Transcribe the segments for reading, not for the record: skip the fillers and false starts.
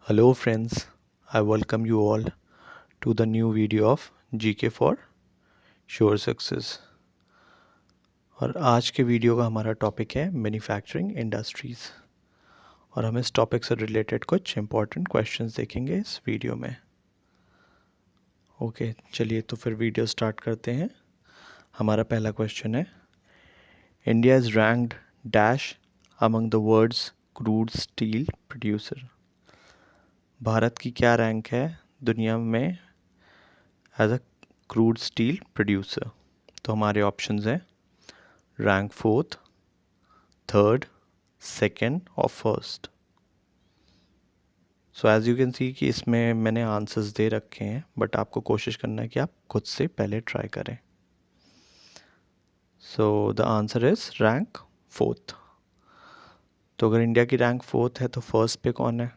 Hello friends, I welcome you all to the new video of GK for Sure Success। और आज के video का हमारा topic है मैन्युफैक्चरिंग इंडस्ट्रीज़ और हम इस टॉपिक से रिलेटेड कुछ इम्पोर्टेंट क्वेश्चंस देखेंगे इस वीडियो में। ओके, चलिए तो फिर वीडियो स्टार्ट करते हैं। हमारा पहला क्वेश्चन है, India is ranked dash among the world's crude steel producer. Bharat की क्या रैंक है दुनिया में as a crude steel producer? तो हमारे ऑप्शंस हैं रैंक फोर्थ, थर्ड, सेकेंड और first. So as you can see कि इसमें मैंने आंसर्स दे रखे हैं, बट आपको कोशिश करना है कि आप खुद से पहले ट्राई करें। So the answer is rank fourth. तो अगर इंडिया की रैंक फोर्थ है तो फर्स्ट पे कौन है?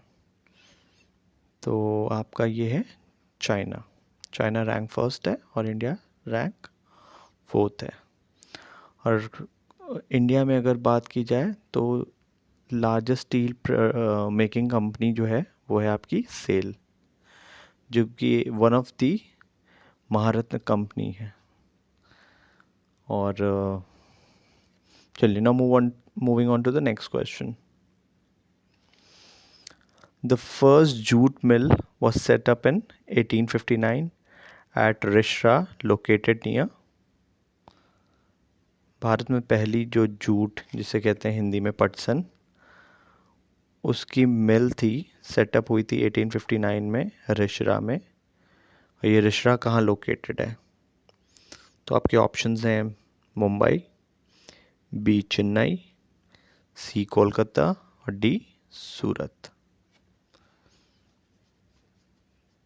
तो आपका ये है चाइना। चाइना रैंक फर्स्ट है और इंडिया रैंक फोर्थ है। और इंडिया में अगर बात की जाए तो लार्जेस्ट स्टील मेकिंग कंपनी जो है वो है आपकी सेल, जो कि one of the Maharatna company है। और चलिए ना moving on to the next question. The first jute mill was set up in 1859 at Rishra located near। Bharat में पहली जो जूट जिसे कहते हैं हिंदी में पटसन, उसकी मिल थी, सेटअप हुई थी 1859 में रिश्रा में। और ये रिश्रा कहाँ लोकेटेड है? तो आपके ऑप्शंस हैं मुंबई, बी चेन्नई, सी कोलकाता और डी सूरत।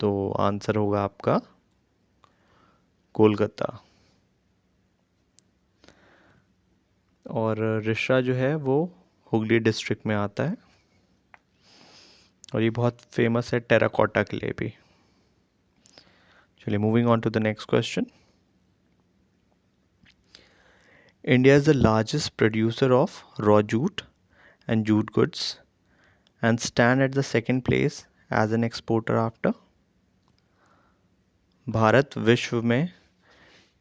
तो आंसर होगा आपका कोलकाता। और रिश्रा जो है वो हुगली डिस्ट्रिक्ट में आता है और ये बहुत फेमस है टेराकोटा के लिए भी। चलिए moving on to the next question. India is the largest producer of raw jute and jute goods and stand at the second place as an exporter after. Bharat विश्व में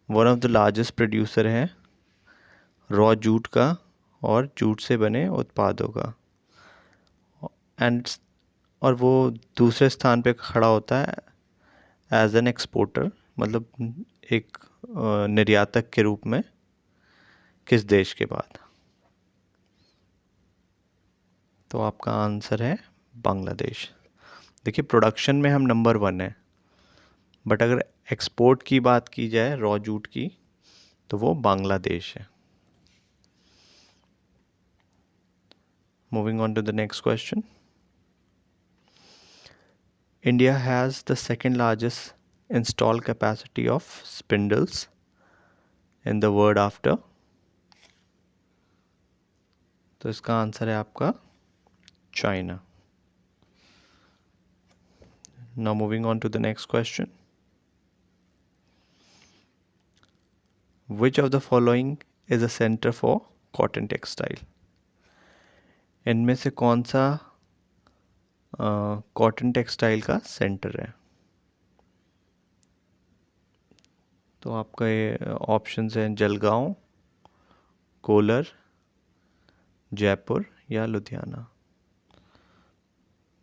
one of the largest producer है raw jute का और jute से बने उत्पादों का, and और वो दूसरे स्थान पे खड़ा होता है एज एन एक्सपोर्टर, मतलब एक निर्यातक के रूप में। किस देश के बाद? तो आपका आंसर है बांग्लादेश। देखिए, प्रोडक्शन में हम नंबर 1 है, बट अगर एक्सपोर्ट की बात की जाए रॉ जूट की तो वो बांग्लादेश है। Moving on to the next question. India has the second largest install capacity of spindles in the world after. तो इसका आंसर है आपका China. Now moving on to the next question. Which of the following is a centre for cotton textile? इनमें से कौन सा cotton textile का centre है? तो आपका ये ऑप्शंस हैं जलगांव, कोलर, जयपुर या लुधियाना।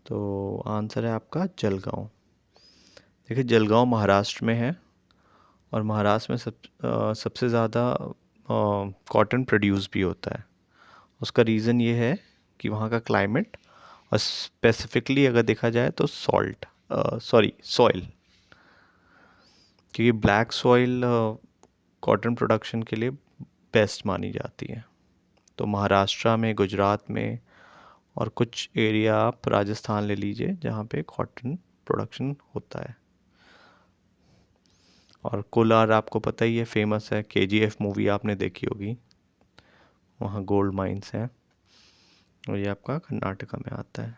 तो आंसर है आपका जलगांव। देखिए, जलगांव महाराष्ट्र में है और महाराष्ट्र में सबसे ज़्यादा कॉटन प्रोड्यूस भी होता है। उसका रीज़न ये है कि वहाँ का क्लाइमेट और स्पेसिफिकली अगर देखा जाए तो सॉइल, क्योंकि ब्लैक सॉइल कॉटन प्रोडक्शन के लिए बेस्ट मानी जाती है। तो महाराष्ट्र में, गुजरात में और कुछ एरिया आप राजस्थान ले लीजिए जहाँ पे कॉटन प्रोडक्शन होता है। और कोलार आपको पता ही है, फेमस है, KGF मूवी आपने देखी होगी, वहाँ गोल्ड माइंस हैं और ये आपका कर्नाटका में आता है।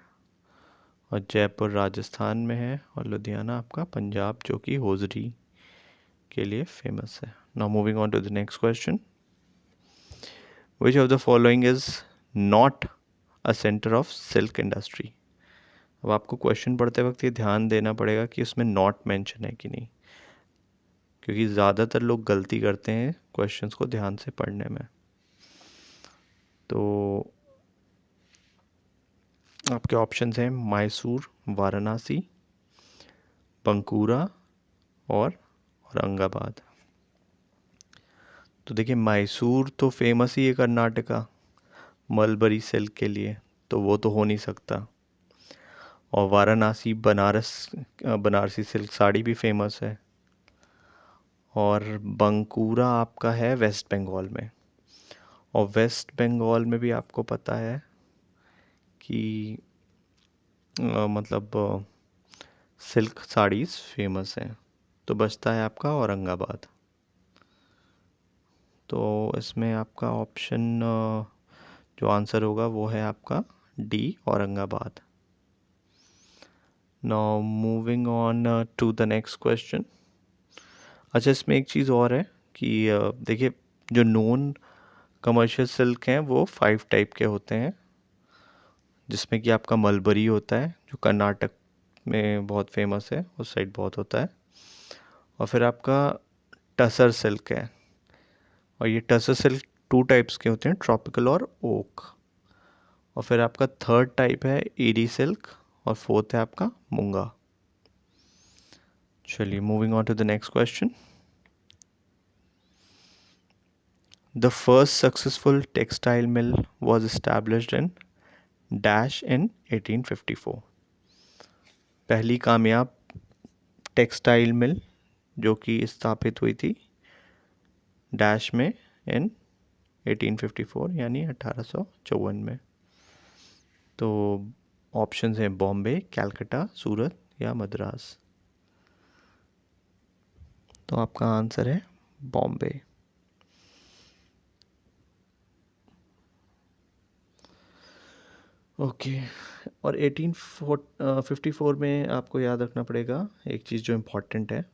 और जयपुर राजस्थान में है और लुधियाना आपका पंजाब, जो कि होजरी के लिए फेमस है। Now moving on to the next question. Which of the following is not a centre of silk industry? अब आपको क्वेश्चन पढ़ते वक्त ये ध्यान देना पड़ेगा कि उसमें नॉट मेंशन है कि नहीं, क्योंकि ज़्यादातर लोग गलती करते हैं क्वेश्चंस को ध्यान से पढ़ने में। तो आपके ऑप्शंस हैं मैसूर, वाराणसी, बंकुरा और औरंगाबाद। तो देखिए, मैसूर तो फेमस ही है कर्नाटका मलबरी सिल्क के लिए, तो वो तो हो नहीं सकता। और वाराणसी बनारसी सिल्क साड़ी भी फेमस है। और बंकुरा आपका है वेस्ट बंगाल में, और वेस्ट बंगाल में भी आपको पता है कि मतलब सिल्क साड़ीज़ फेमस हैं। तो बचता है आपका औरंगाबाद। तो इसमें आपका ऑप्शन जो आंसर होगा वो है आपका D, Aurangabad. Now moving on to the next question. अच्छा, इसमें एक चीज़ और है कि देखिए, जो नॉन कमर्शियल सिल्क हैं वो 5 टाइप के होते हैं, जिसमें कि आपका मलबरी होता है जो कर्नाटक में बहुत फेमस है, उस साइड बहुत होता है। और फिर आपका टसर सिल्क है, और ये टसर सिल्क 2 टाइप्स के होते हैं, ट्रॉपिकल और ओक। और फिर आपका थर्ड टाइप है ईरी सिल्क, और फोर्थ है आपका मूंगा। चलिए, moving on to the next question. The first successful textile mill was established in dash in 1854। पहली कामयाब टेक्सटाइल मिल जो कि स्थापित हुई थी डैश में इन 1854 यानी 1854 में। तो ऑप्शंस हैं बॉम्बे, कैलकाटा, सूरत या मद्रास। तो आपका आंसर है बॉम्बे। ओके। और 1854 में आपको याद रखना पड़ेगा एक चीज़ जो इम्पोर्टेंट है,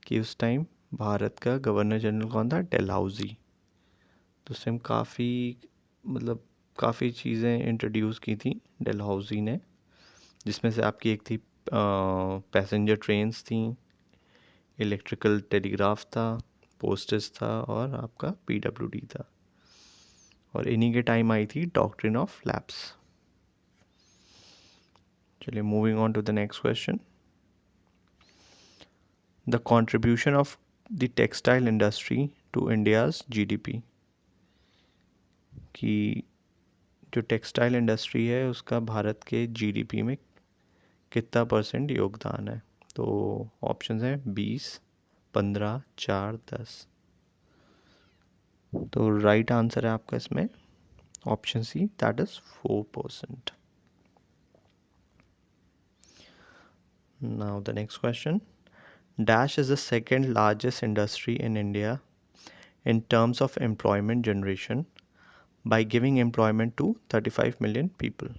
कि उस टाइम भारत का गवर्नर जनरल कौन था? डलहौजी। तो उस टाइम मतलब काफ़ी चीज़ें इंट्रोड्यूस की थी डलहौजी ने, जिसमें से आपकी एक थी पैसेंजर ट्रेन्स थी, इलेक्ट्रिकल टेलीग्राफ था, पोस्टेज था, और आपका पीडब्ल्यूडी था। और इन्हीं के टाइम आई थी डॉक्ट्रिन ऑफ लैप्स। चलिए, moving on to the next question. The contribution of the textile industry to India's GDP. कि जो टेक्सटाइल इंडस्ट्री है उसका भारत के जीडीपी में कितना % योगदान है? तो ऑप्शंस हैं 20, 15, 4, 10। तो राइट आंसर है आपका इसमें option C, that is 4%। Now the next question. Dash is the second largest industry in India in terms of employment generation by giving employment to 35 million people.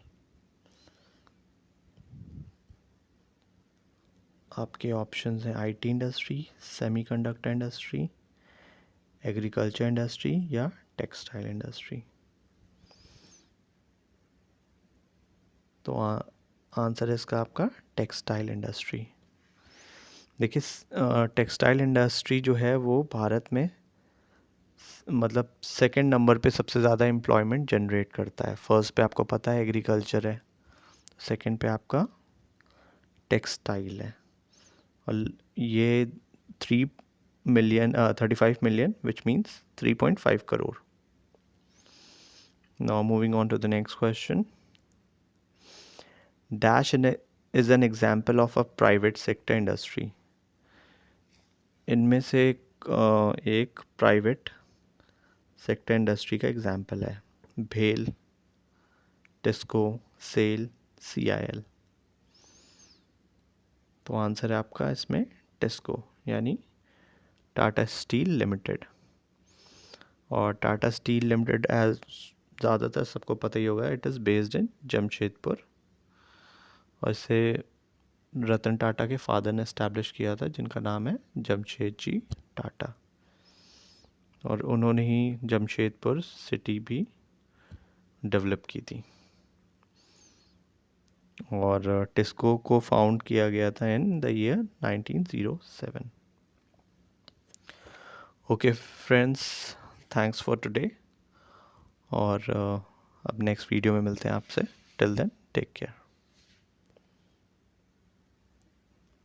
आपके ऑप्शंस हैं IT industry, semiconductor industry, agriculture industry या textile industry. तो answer है इसका आपका textile industry. देखिए, textile industry जो है वो भारत में मतलब सेकंड नंबर पे सबसे ज़्यादा एम्प्लॉयमेंट जनरेट करता है। फर्स्ट पे आपको पता है एग्रीकल्चर है, सेकंड पे आपका टेक्सटाइल है। और ये 35 million which means 3.5 crore. Now moving on to the next question. Dash is an example of a private sector industry. इनमें से एक प्राइवेट सेक्टर इंडस्ट्री का एग्जाम्पल है भेल, टिस्को, सेल, CIL। तो आंसर है आपका इसमें टिस्को यानी टाटा स्टील लिमिटेड। और टाटा स्टील लिमिटेड एज ज़्यादातर सबको पता ही होगा, it is based in Jamshedpur. और इसे रतन टाटा के फादर ने इस्टेब्लिश किया था, जिनका नाम है जमशेद जी टाटा। और उन्होंने ही जमशेदपुर सिटी भी डेवलप की थी। और टिस्को को फाउंड किया गया था in the year 1907। Okay friends, thanks for today, और अब नेक्स्ट वीडियो में मिलते हैं आपसे। Till then take care.